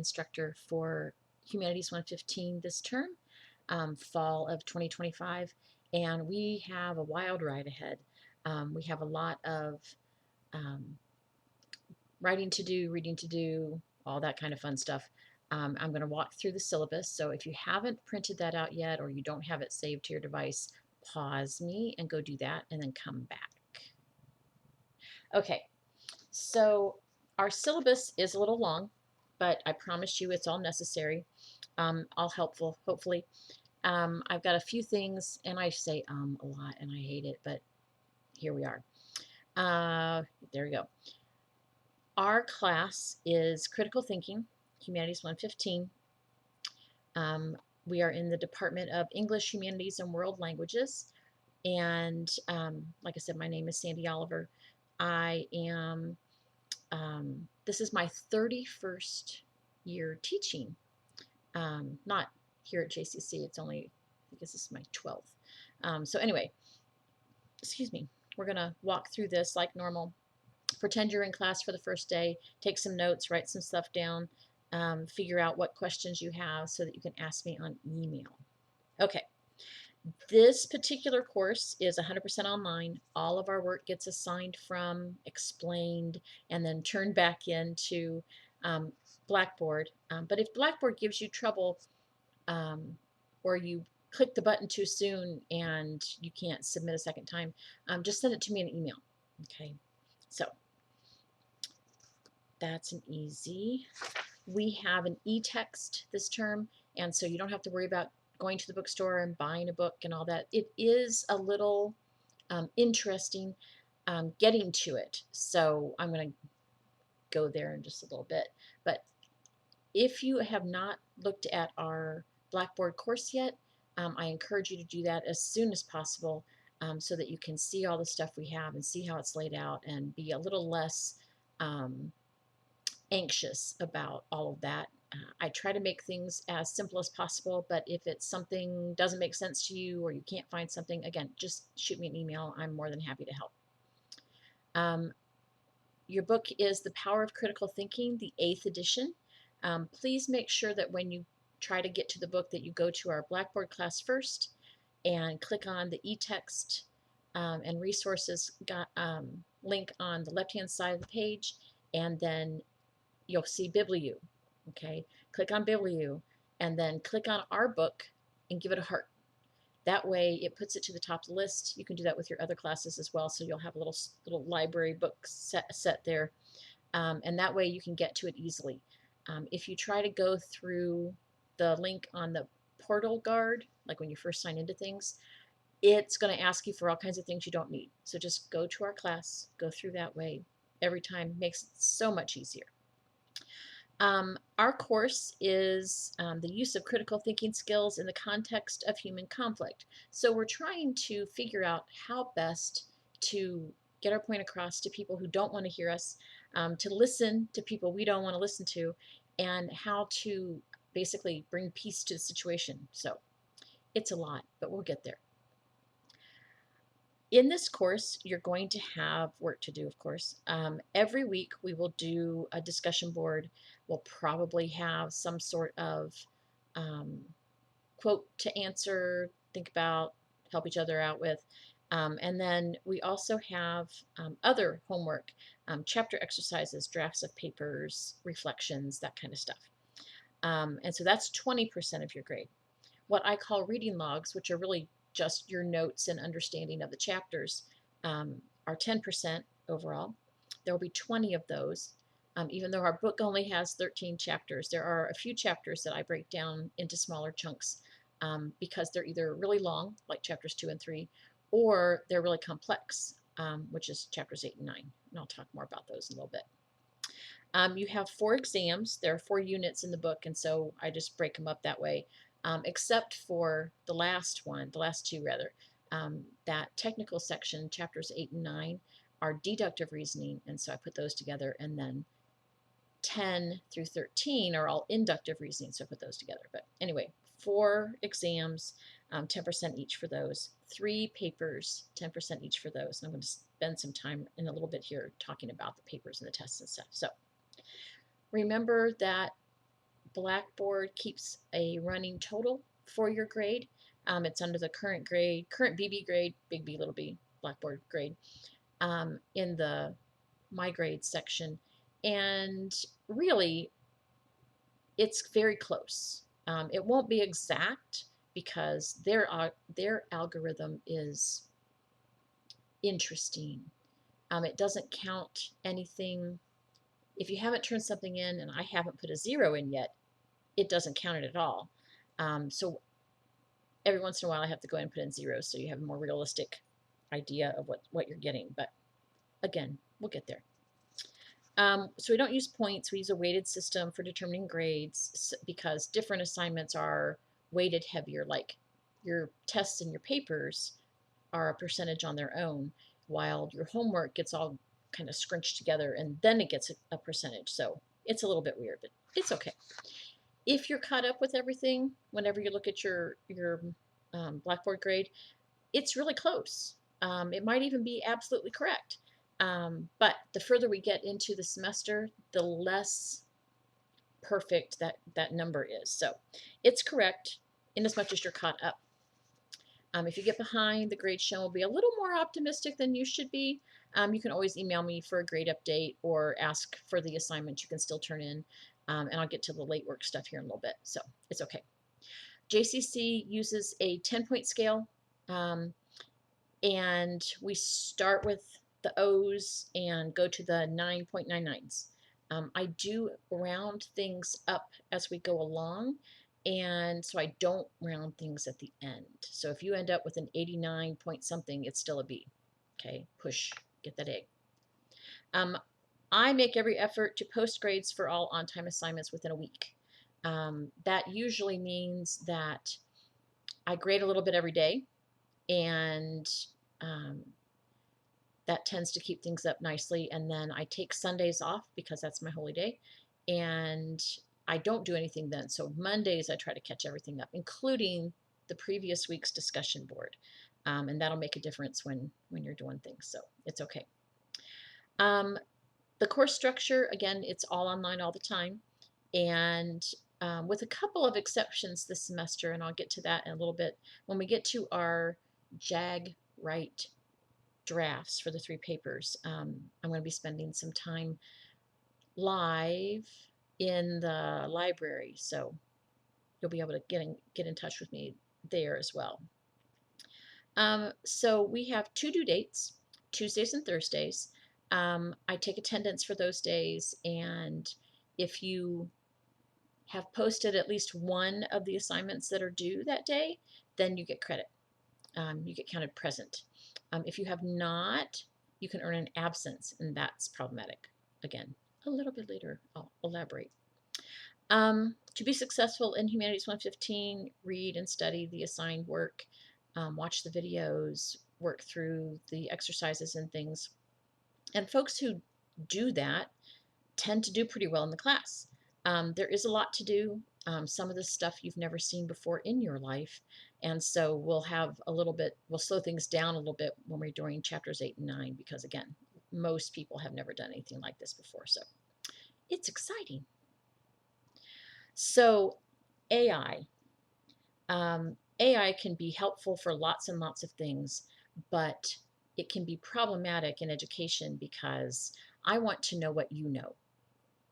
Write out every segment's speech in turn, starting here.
instructor for Humanities 115 this term, fall of 2025, and we have a wild ride ahead. We have a lot of um, writing to do, reading to do, all that kind of fun stuff. I'm going to walk through the syllabus, so if you haven't printed that out yet or you don't have it saved to your device, pause me and go do that and then come back. Okay, so our syllabus is a little long, but I promise you it's all necessary, all helpful, hopefully. I've got a few things, and I say a lot, and I hate it, but here we are. There we go. Our class is Critical Thinking, Humanities 115. We are in the Department of English, Humanities, and World Languages. And like I said, my name is Sandy Oliver. I am, this is my 31st year teaching. Not here at JCC, it's only, I guess this is my 12th. So anyway, excuse me, we're gonna walk through this like normal. Pretend you're in class for the first day, take some notes, write some stuff down, figure out what questions you have so that you can ask me on email. Okay, this particular course is 100% online. All of our work gets assigned from, explained, and then turned back into Blackboard. But if Blackboard gives you trouble, or you click the button too soon and you can't submit a second time, just send it to me in an email. Okay, so that's an easy. We have an e-text this term, and so you don't have to worry about going to the bookstore and buying a book and all that. It is a little interesting getting to it, so I'm going to go there in just a little bit. But if you have not looked at our Blackboard course yet, I encourage you to do that as soon as possible, so that you can see all the stuff we have and see how it's laid out and be a little less anxious about all of that. I try to make things as simple as possible, but if it's something doesn't make sense to you or you can't find something, again, just shoot me an email. I'm more than happy to help. Your book is The Power of Critical Thinking, the 8th edition. Please make sure that when you try to get to the book that you go to our Blackboard class first and click on the e-text and resources link on the left-hand side of the page, and then you'll see Bibliu. Okay, click on Bibliu and then click on our book and give it a heart. That way it puts it to the top of the list. You can do that with your other classes as well, so you'll have a little library book set there, and that way you can get to it easily. If you try to go through the link on the portal guard, like when you first sign into things, it's going to ask you for all kinds of things you don't need. So just go to our class, go through that way. Every time makes it so much easier. Our course is the use of critical thinking skills in the context of human conflict. So we're trying to figure out how best to get our point across to people who don't want to hear us, to listen to people we don't want to listen to, and how to basically bring peace to the situation. So it's a lot, but we'll get there. In this course, you're going to have work to do, of course. Every week we will do a discussion board. We'll probably have some sort of quote to answer, think about, help each other out with. And then we also have other homework, chapter exercises, drafts of papers, reflections, that kind of stuff. And so that's 20% of your grade. What I call reading logs, which are really just your notes and understanding of the chapters, are 10% overall. There will be 20 of those. Even though our book only has 13 chapters, there are a few chapters that I break down into smaller chunks because they're either really long, like chapters 2 and 3, or they're really complex, which is chapters 8 and 9. And I'll talk more about those in a little bit. You have 4 exams. There are 4 units in the book, and so I just break them up that way. Except for the last one, the last 2 rather, that technical section, chapters 8 and 9, are deductive reasoning, and so I put those together, and then 10 through 13 are all inductive reasoning, so I put those together. But anyway, 4 exams, 10% each for those, 3 papers, 10% each for those, and I'm going to spend some time in a little bit here talking about the papers and the tests and stuff. So remember that Blackboard keeps a running total for your grade. It's under the current grade, current BB grade, big B, little b, Blackboard grade, in the My Grades section. And really, it's very close. It won't be exact because their algorithm is interesting. It doesn't count anything. If you haven't turned something in and I haven't put a 0 in yet, it doesn't count it at all. So every once in a while I have to go in and put in zeros so you have a more realistic idea of what you're getting. But again, we'll get there. So we don't use points. We use a weighted system for determining grades because different assignments are weighted heavier. Like your tests and your papers are a percentage on their own, while your homework gets all kind of scrunched together and then it gets a percentage. So it's a little bit weird, but it's okay. If you're caught up with everything, whenever you look at your Blackboard grade, it's really close. It might even be absolutely correct. But the further we get into the semester, the less perfect that number is. So it's correct in as much as you're caught up. If you get behind, the grade shown will be a little more optimistic than you should be. You can always email me for a grade update or ask for the assignment you can still turn in. And I'll get to the late work stuff here in a little bit. So it's okay. JCC uses a 10-point scale. And we start with the O's and go to the 9.99s. I do round things up as we go along, and so I don't round things at the end. So if you end up with an 89 point something, it's still a B. Okay, push, get that A. I make every effort to post grades for all on-time assignments within a week. That usually means that I grade a little bit every day, and that tends to keep things up nicely. And then I take Sundays off because that's my holy day, and I don't do anything then. So Mondays I try to catch everything up, including the previous week's discussion board, and that'll make a difference when you're doing things. So it's okay. The course structure, again, it's all online all the time, and with a couple of exceptions this semester, and I'll get to that in a little bit when we get to our JAG Write drafts for the 3 papers. I'm going to be spending some time live in the library, so you'll be able to get in touch with me there as well. So we have 2 due dates, Tuesdays and Thursdays. I take attendance for those days, and if you have posted at least one of the assignments that are due that day, then you get credit. You get counted present. If you have not, you can earn an absence, and that's problematic. Again, a little bit later, I'll elaborate. To be successful in Humanities 115, read and study the assigned work, watch the videos, work through the exercises and things. And folks who do that tend to do pretty well in the class. There is a lot to do. Some of the stuff you've never seen before in your life. And so we'll slow things down a little bit when we're doing chapters 8 and 9, because again, most people have never done anything like this before. So it's exciting. So AI. AI can be helpful for lots and lots of things, but it can be problematic in education because I want to know what you know.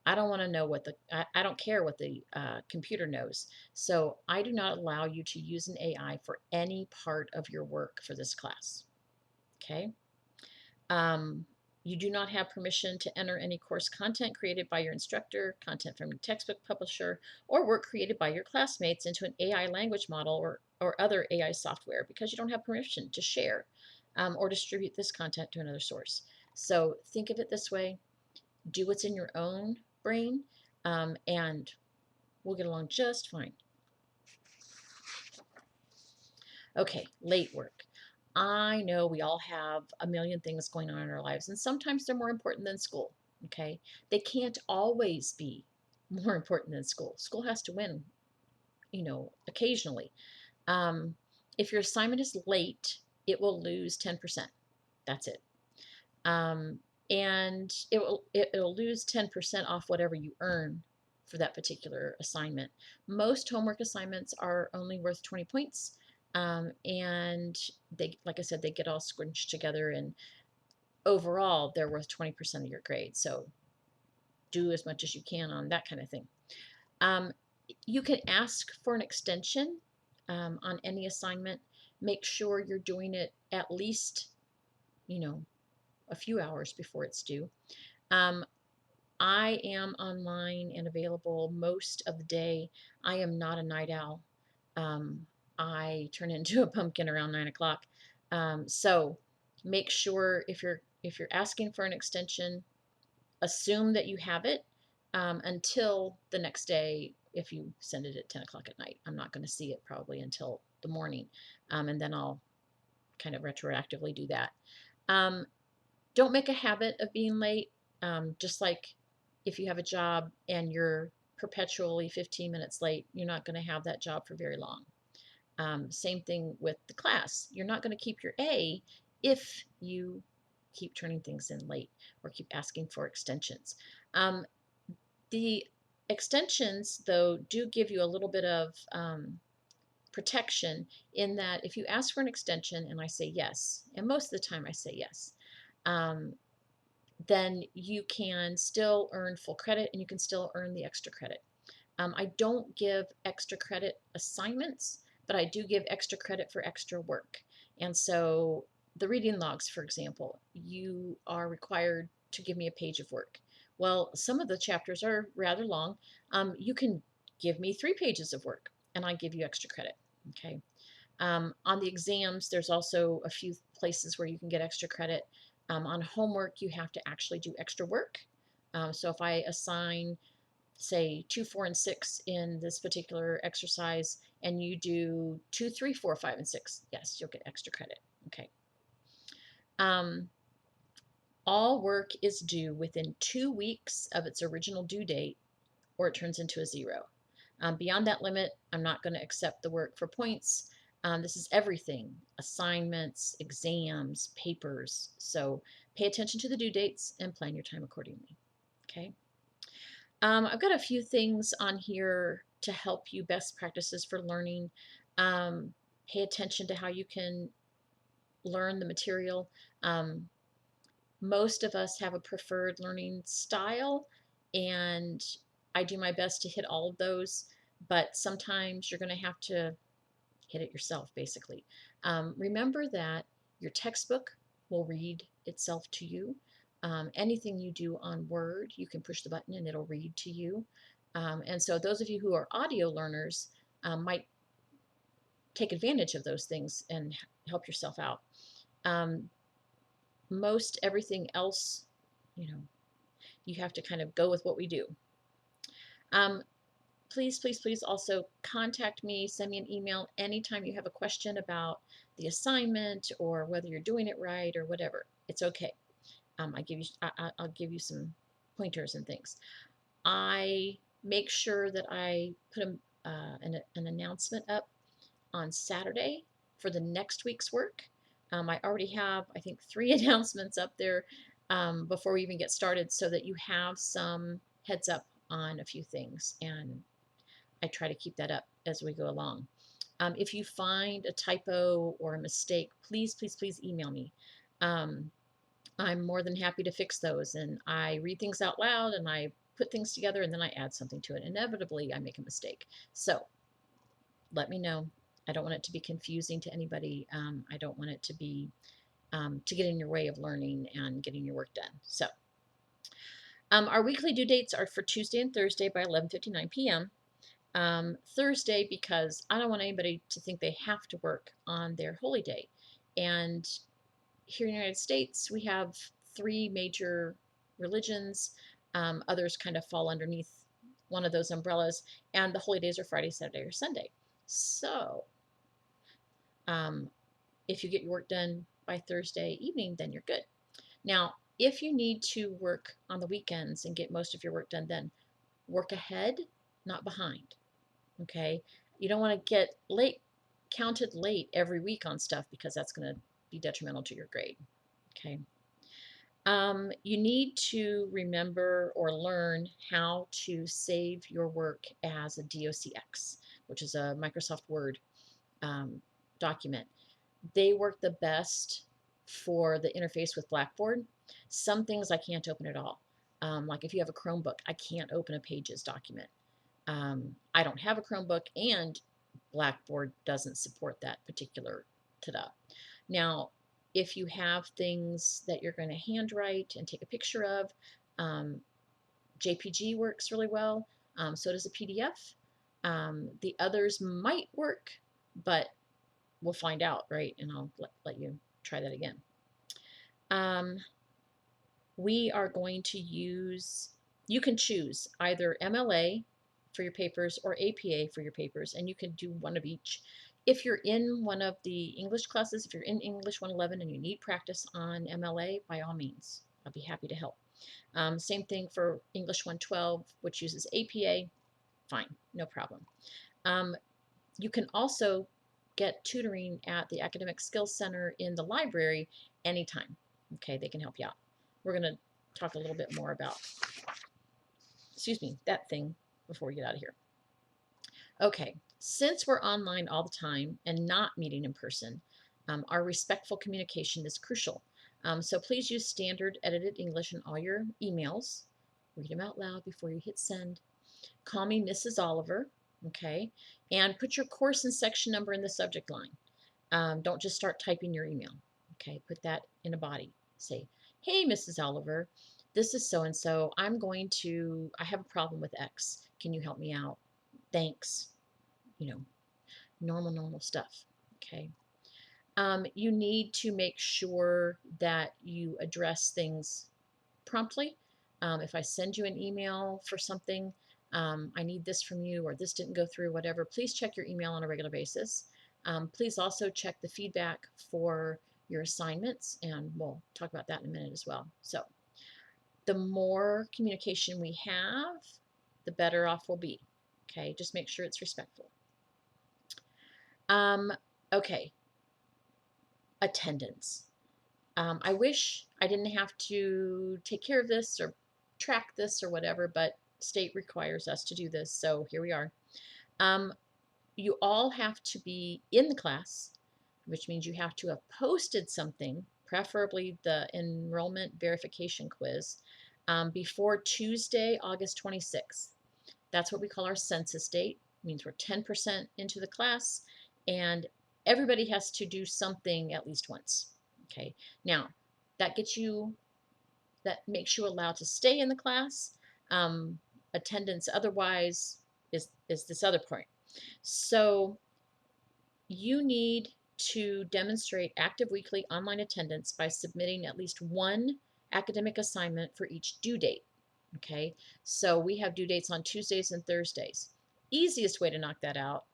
I don't want to know I don't care what the computer knows. So I do not allow you to use an AI for any part of your work for this class. Okay? You do not have permission to enter any course content created by your instructor, content from your textbook publisher, or work created by your classmates into an AI language model or other AI software, because you don't have permission to share or distribute this content to another source. So think of it this way. Do what's in your own brain, and we'll get along just fine. Okay, late work. I know we all have a million things going on in our lives, and sometimes they're more important than school, okay? They can't always be more important than school. School has to win, occasionally. If your assignment is late, it will lose 10%. That's it. And it'll lose 10% off whatever you earn for that particular assignment. Most homework assignments are only worth 20 points. And they, like I said, they get all squinched together, and overall they're worth 20% of your grade. So do as much as you can on that kind of thing. Um, you can ask for an extension on any assignment. Make sure you're doing it at least, you know, a few hours before it's due. I am online and available most of the day. I am not a night owl. Um, I turn into a pumpkin around 9 o'clock. So make sure if you're asking for an extension, assume that you have it until the next day. If you send it at 10 o'clock at night, I'm not going to see it probably until the morning, and then I'll kind of retroactively do that. Um, don't make a habit of being late. Just like if you have a job and you're perpetually 15 minutes late, you're not going to have that job for very long. Same thing with the class. You're not going to keep your A if you keep turning things in late or keep asking for extensions. The extensions, though, do give you a little bit of protection in that if you ask for an extension and I say yes, and most of the time I say yes, um, then you can still earn full credit and you can still earn the extra credit. I don't give extra credit assignments, but I do give extra credit for extra work. And so the reading logs, for example, you are required to give me a page of work. Well, some of the chapters are rather long. You can give me 3 pages of work and I give you extra credit. Okay. On the exams, there's also a few places where you can get extra credit. On homework, you have to actually do extra work. So if I assign, say, 2, 4, and 6 in this particular exercise, and you do 2, 3, 4, 5, and 6, yes, you'll get extra credit. Okay. All work is due within 2 weeks of its original due date, or it turns into a 0. Beyond that limit, I'm not going to accept the work for points. This is everything: assignments, exams, papers. So pay attention to the due dates and plan your time accordingly. Okay. I've got a few things on here to help you, best practices for learning. Pay attention to how you can learn the material. Most of us have a preferred learning style, and I do my best to hit all of those, but sometimes you're going to have to hit it yourself, basically. Remember that your textbook will read itself to you. Anything you do on Word, you can push the button and it'll read to you. And so those of you who are audio learners might take advantage of those things and help yourself out. Most everything else, you have to kind of go with what we do. Please, please, please also contact me, send me an email anytime you have a question about the assignment or whether you're doing it right or whatever. It's okay. I'll give you some pointers and things. I make sure that I put an announcement up on Saturday for the next week's work. I already have, I think, 3 announcements up there before we even get started, so that you have some heads up on a few things, and I try to keep that up as we go along. If you find a typo or a mistake, please, please, please email me. I'm more than happy to fix those, and I read things out loud and I put things together and then I add something to it. Inevitably, I make a mistake. So let me know. I don't want it to be confusing to anybody. I don't want it to be to get in your way of learning and getting your work done. So our weekly due dates are for Tuesday and Thursday by 11:59 p.m. Thursday, because I don't want anybody to think they have to work on their holy day. And here in the United States, we have 3 major religions. Others kind of fall underneath one of those umbrellas, and the holy days are Friday, Saturday, or Sunday. So if you get your work done by Thursday evening, then you're good. Now, if you need to work on the weekends and get most of your work done, then work ahead, not behind. Okay, you don't want to get counted late every week on stuff, because that's going to be detrimental to your grade. Okay. You need to remember or learn how to save your work as a docx, which is a Microsoft Word um, document. They work the best for the interface with Blackboard. Some things I can't open at all. Like if you have a Chromebook, I can't open a Pages document. I don't have a Chromebook, and Blackboard doesn't support that particular ta-da. Now, if you have things that you're going to handwrite and take a picture of, um, JPG works really well. So does a PDF. The others might work, but we'll find out, right? And I'll let you try that again. We are going to use, you can choose either MLA for your papers or APA for your papers, and you can do one of each. If you're in one of the English classes, if you're in English 111 and you need practice on MLA, by all means, I'll be happy to help. Same thing for English 112, which uses APA, fine, no problem. You can also get tutoring at the Academic Skills Center in the library anytime. Okay, they can help you out. We're going to talk a little bit more about, excuse me, that thing before we get out of here. Okay, since we're online all the time and not meeting in person, our respectful communication is crucial. So please use standard edited English in all your emails. Read them out loud before you hit send. Call me Mrs. Oliver, okay? And put your course and section number in the subject line. Don't just start typing your email, okay? Put that in a body. Say, hey, Mrs. Oliver, this is so-and-so. I have a problem with X. Can you help me out? Thanks. You know, normal stuff, okay? You need to make sure that you address things promptly. If I send you an email for something, I need this from you, or this didn't go through, whatever, please check your email on a regular basis. Please also check the feedback for your assignments, and we'll talk about that in a minute as well. So the more communication we have, the better off we'll be. Okay, just make sure it's respectful. Okay, attendance. I wish I didn't have to take care of this or track this or whatever, but state requires us to do this, so here we are. You all have to be in the class, which means you have to have posted something, preferably the enrollment verification quiz, before Tuesday, August 26th. That's what we call our census date. It means we're 10% into the class, and everybody has to do something at least once. Okay, now that makes you allowed to stay in the class. Attendance otherwise is this other point. So you need to demonstrate active weekly online attendance by submitting at least one academic assignment for each due date. Okay, so we have due dates on Tuesdays and Thursdays. Easiest way to knock that out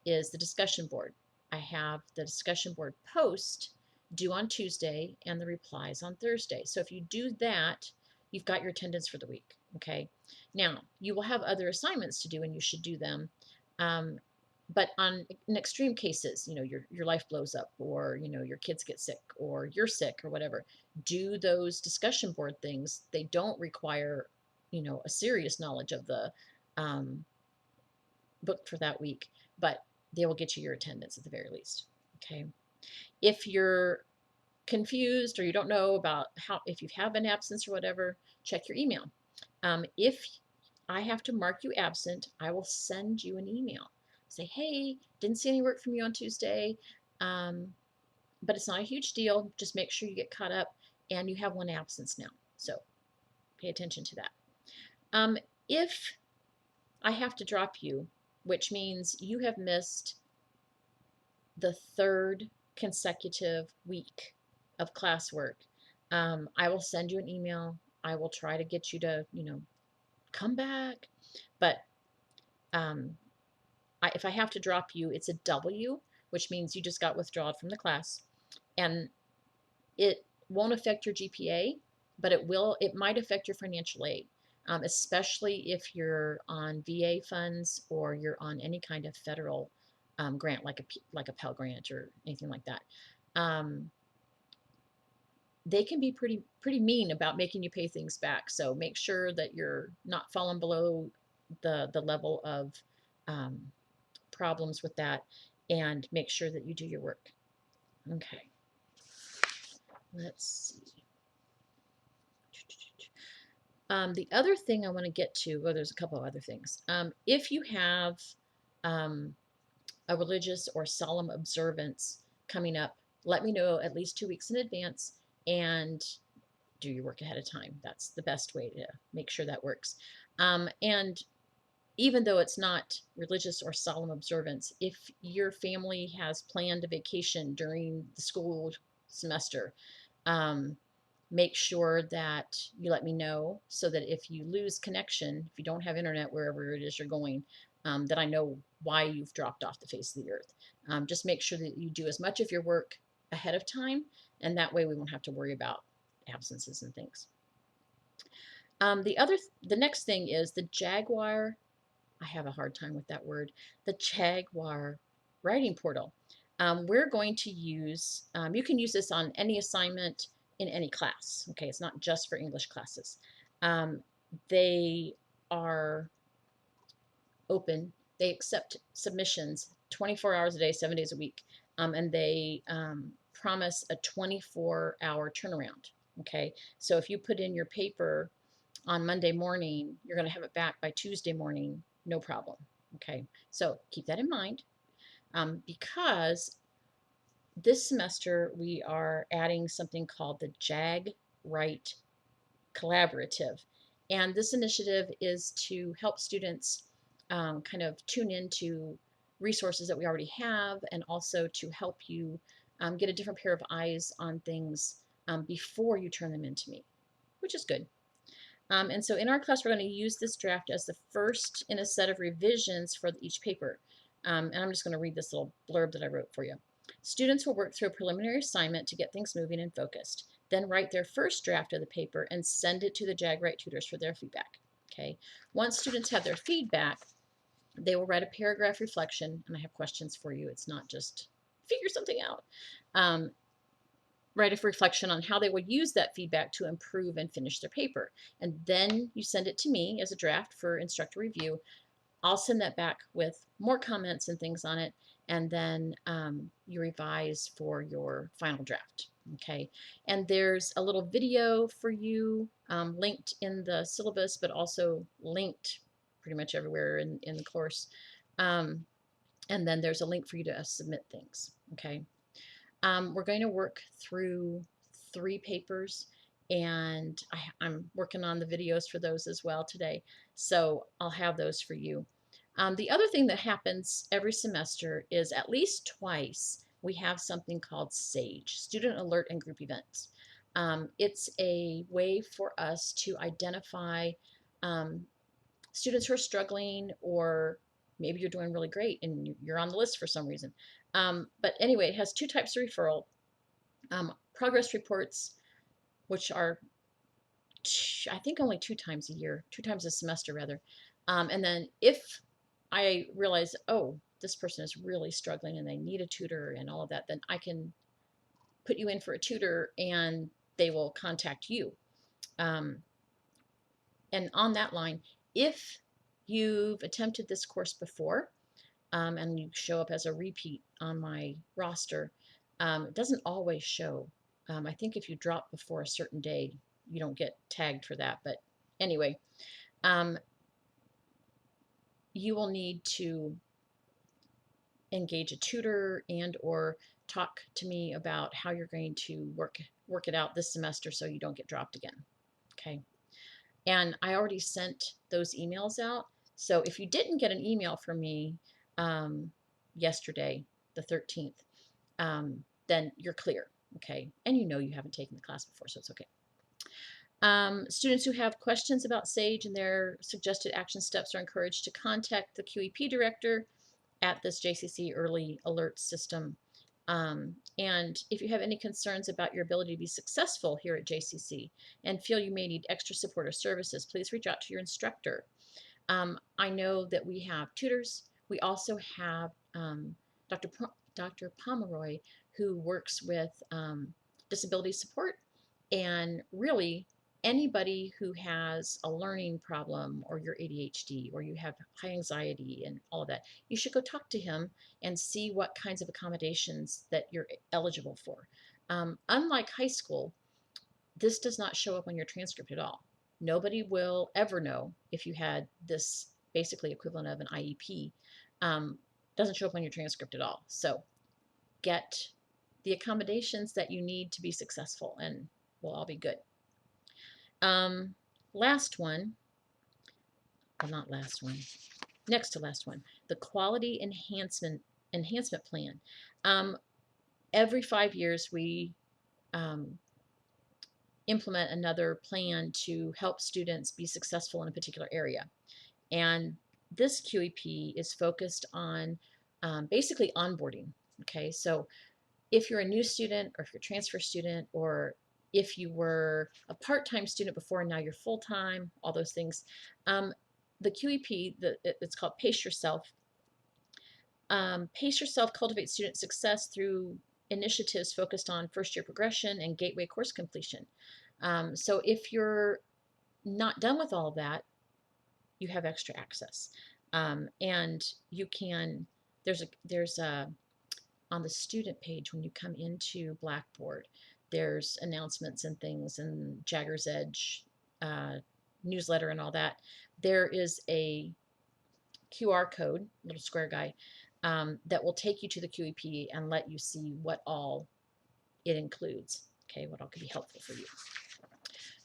is the discussion board. I have the discussion board post due on Tuesday and the replies on Thursday. So if you do that, you've got your attendance for the week. Okay, now you will have other assignments to do, and you should do them. But in extreme cases, your life blows up, or your kids get sick, or you're sick, or whatever, do those discussion board things. They don't require a serious knowledge of the book for that week, but they will get you your attendance at the very least. Okay, if you're confused or you don't know about if you have an absence or whatever, check your email. If I have to mark you absent, I will send you an email. Say, hey, didn't see any work from you on Tuesday, but it's not a huge deal. Just make sure you get caught up, and you have one absence now. So pay attention to that. If I have to drop you, which means you have missed the third consecutive week of classwork, I will send you an email. I will try to get you to, come back. But if I have to drop you, it's a W, which means you just got withdrawn from the class. And it won't affect your GPA, but it might affect your financial aid, especially if you're on VA funds or you're on any kind of federal grant, like a Pell Grant or anything like that. they can be pretty mean about making you pay things back. So make sure that you're not falling below the level of um, problems with that, and make sure that you do your work. Okay, let's see. The other thing I want to get to, well, there's a couple of other things. If you have um, a religious or solemn observance coming up, let me know at least 2 weeks in advance and do your work ahead of time. That's the best way to make sure that works. And even though it's not religious or solemn observance, if your family has planned a vacation during the school semester, um, make sure that you let me know so that if you lose connection, if you don't have internet wherever it is you're going, that I know why you've dropped off the face of the earth. Just make sure that you do as much of your work ahead of time, and that way we won't have to worry about absences and things. The next thing is the Jaguar. I have a hard time with that word. The Jaguar writing portal. We're going to use, you can use this on any assignment in any class. Okay, it's not just for English classes. They are open. They accept submissions 24 hours a day, 7 days a week, and they promise a 24-hour turnaround. Okay, so if you put in your paper on Monday morning, you're going to have it back by Tuesday morning, no problem. Okay, so keep that in mind, because this semester we are adding something called the JAG Write Collaborative. And this initiative is to help students kind of tune into resources that we already have, and also to help you get a different pair of eyes on things before you turn them into me, which is good. And so in our class, we're going to use this draft as the first in a set of revisions for each paper. And I'm just going to read this little blurb that I wrote for you. Students will work through a preliminary assignment to get things moving and focused, then write their first draft of the paper and send it to the JAG Write tutors for their feedback. Okay. Once students have their feedback, they will write a paragraph reflection, and I have questions for you. It's not just figure something out. Write a reflection on how they would use that feedback to improve and finish their paper. And then you send it to me as a draft for instructor review. I'll send that back with more comments and things on it, and then you revise for your final draft. Okay, and there's a little video for you linked in the syllabus, but also linked pretty much everywhere in the course. And then there's a link for you to submit things. Okay. We're going to work through 3 papers, and I'm working on the videos for those as well today, so I'll have those for you. The other thing that happens every semester is at least twice we have something called SAGE, Student Alert and Group Events. It's a way for us to identify students who are struggling, or maybe you're doing really great and you're on the list for some reason. But anyway, it has 2 types of referral. Progress reports, which are, I think, only 2 times a year, 2 times a semester rather. And then if I realize, oh, this person is really struggling and they need a tutor and all of that, then I can put you in for a tutor and they will contact you. And on that line, if you've attempted this course before, and you show up as a repeat on my roster, it doesn't always show. I think if you drop before a certain day, you don't get tagged for that. But anyway, you will need to engage a tutor and or talk to me about how you're going to work it out this semester so you don't get dropped again. Okay. And I already sent those emails out. So if you didn't get an email from me yesterday, the 13th, then you're clear, okay? And you know you haven't taken the class before, so it's okay. Students who have questions about SAGE and their suggested action steps are encouraged to contact the QEP director at this JCC Early Alert System. And if you have any concerns about your ability to be successful here at JCC and feel you may need extra support or services, please reach out to your instructor. I know that we have tutors. We also have Dr. Pomeroy, who works with disability support, And really, anybody who has a learning problem or your ADHD or you have high anxiety and all of that, you should go talk to him and see what kinds of accommodations that you're eligible for. Unlike high school, this does not show up on your transcript at all. Nobody will ever know if you had this basically equivalent of an IEP. Doesn't show up on your transcript at all. So get the accommodations that you need to be successful, and we'll all be good. Um, last one, well, not last one, next to last one, the quality enhancement plan. Um, every 5 years, we um, implement another plan to help students be successful in a particular area. And this QEP is focused on basically onboarding. Okay, so if you're a new student or if you're a transfer student or if you were a part-time student before and now you're full-time, all those things, the QEP, it's called Pace Yourself. Pace Yourself cultivates student success through initiatives focused on first-year progression and gateway course completion. So if you're not done with all of that, you have extra access. And you can, there's a, on the student page when you come into Blackboard, there's announcements and things and Jagger's Edge newsletter and all that. There is a QR code, little square guy, that will take you to the QEP and let you see what all it includes. Okay, what all could be helpful for you.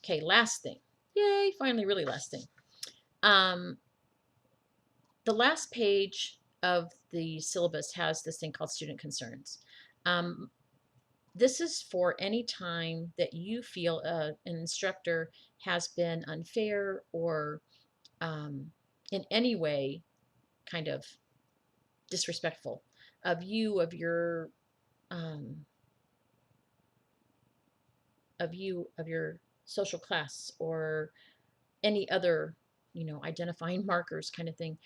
Okay, last thing. Yay, finally, really last thing. The last page of the syllabus has this thing called student concerns. This is for any time that you feel an instructor has been unfair or in any way kind of disrespectful of you, of your social class or any other, identifying markers kind of thing.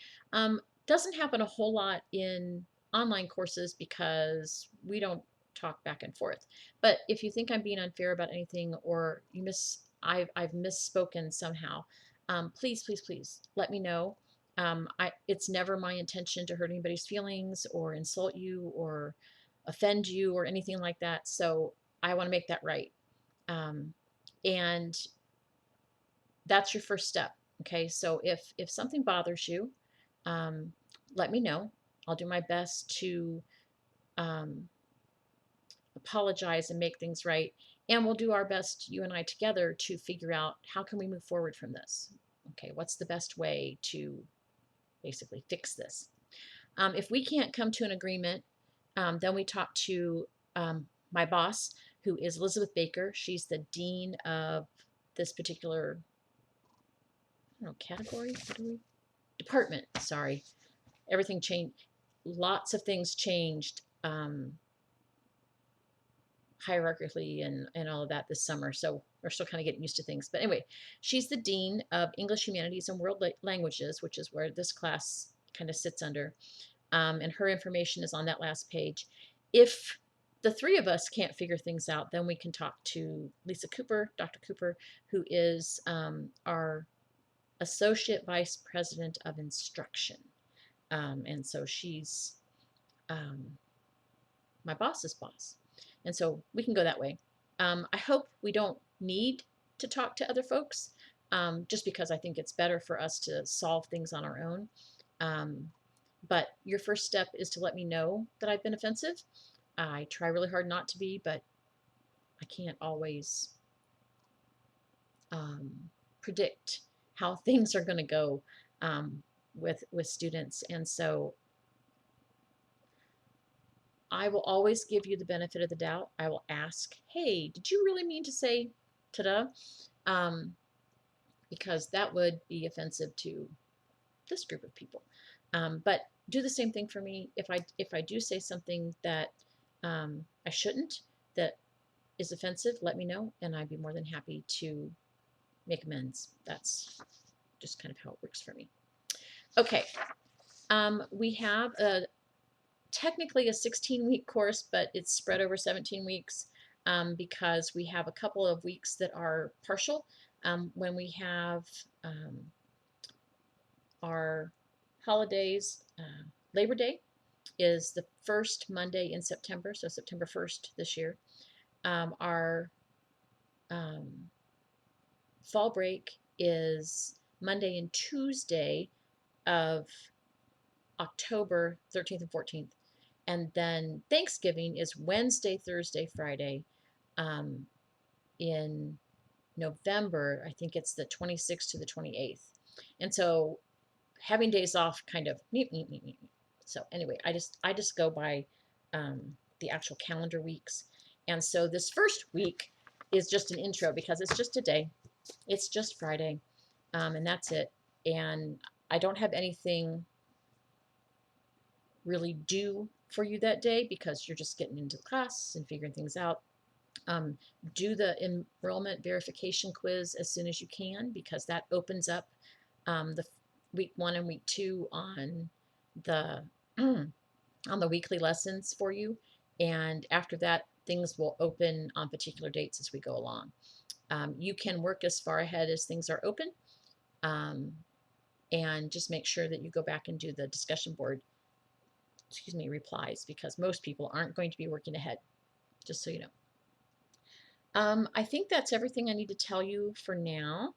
Doesn't happen a whole lot in online courses because we don't talk back and forth. But if you think I'm being unfair about anything or I've misspoken somehow, please, please, please let me know. It's never my intention to hurt anybody's feelings or insult you or offend you or anything like that. So I want to make that right. And that's your first step. Okay, so if something bothers you, let me know. I'll do my best to apologize and make things right, and we'll do our best, you and I together, to figure out how can we move forward from this. Okay, what's the best way to basically fix this? If we can't come to an agreement, then we talk to my boss, who is Elizabeth Baker. She's the dean of this particular category, department, sorry. Everything changed. Lots of things changed hierarchically and all of that this summer. So we're still kind of getting used to things. But anyway, she's the dean of English, Humanities, and World Languages, which is where this class kind of sits under. And her information is on that last page. If the three of us can't figure things out, then we can talk to Lisa Cooper, Dr. Cooper, who is our Associate Vice President of Instruction. And so she's my boss's boss. And so we can go that way. I hope we don't need to talk to other folks, just because I think it's better for us to solve things on our own. But your first step is to let me know that I've been offensive. I try really hard not to be, but I can't always predict how things are going to go with students. And so I will always give you the benefit of the doubt. I will ask, hey, did you really mean to say ta-da? Because that would be offensive to this group of people. But do the same thing for me. If I do say something that I shouldn't, that is offensive, let me know, and I'd be more than happy to make amends. That's just kind of how it works for me. Okay, we have technically a 16-week course, but it's spread over 17 weeks. because we have a couple of weeks that are partial. When we have our holidays, Labor Day is the first Monday in September, so September 1st this year. Our um, fall break is Monday and Tuesday of October 13th and 14th. And then Thanksgiving is Wednesday, Thursday, Friday. In November, I think it's the 26th to the 28th. And so having days off kind of neat, neat, neat, neat. So anyway, I just go by the actual calendar weeks. And so this first week is just an intro because it's just a day. It's just Friday, and that's it. And I don't have anything really due for you that day because you're just getting into the class and figuring things out. Um, do the enrollment verification quiz as soon as you can because that opens up the week 1 and week 2 on the on the weekly lessons for you. And after that, things will open on particular dates as we go along. You can work as far ahead as things are open, and just make sure that you go back and do the discussion board, replies, because most people aren't going to be working ahead, just so you know. I think that's everything I need to tell you for now.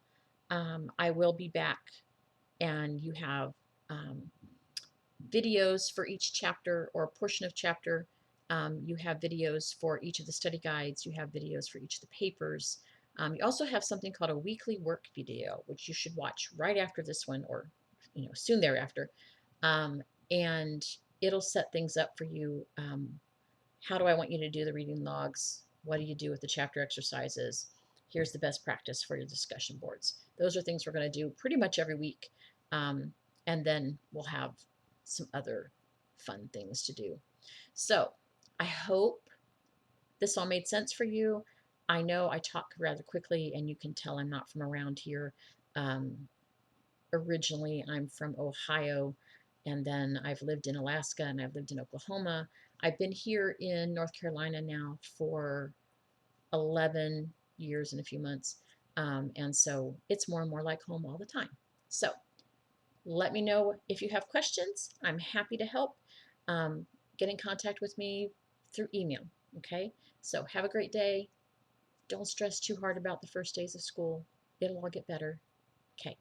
I will be back, and you have videos for each chapter or portion of chapter. You have videos for each of the study guides. You have videos for each of the papers. You also have something called a weekly work video, which you should watch right after this one or soon thereafter. And it'll set things up for you. How do I want you to do the reading logs? What do you do with the chapter exercises? Here's the best practice for your discussion boards. Those are things we're going to do pretty much every week. And then we'll have some other fun things to do. So I hope this all made sense for you. I know I talk rather quickly, and you can tell I'm not from around here. Originally, I'm from Ohio, and then I've lived in Alaska and I've lived in Oklahoma. I've been here in North Carolina now for 11 years and a few months. And so it's more and more like home all the time. So let me know if you have questions. I'm happy to help. Get in contact with me through email. Okay. So have a great day. Don't stress too hard about the first days of school. It'll all get better. Okay.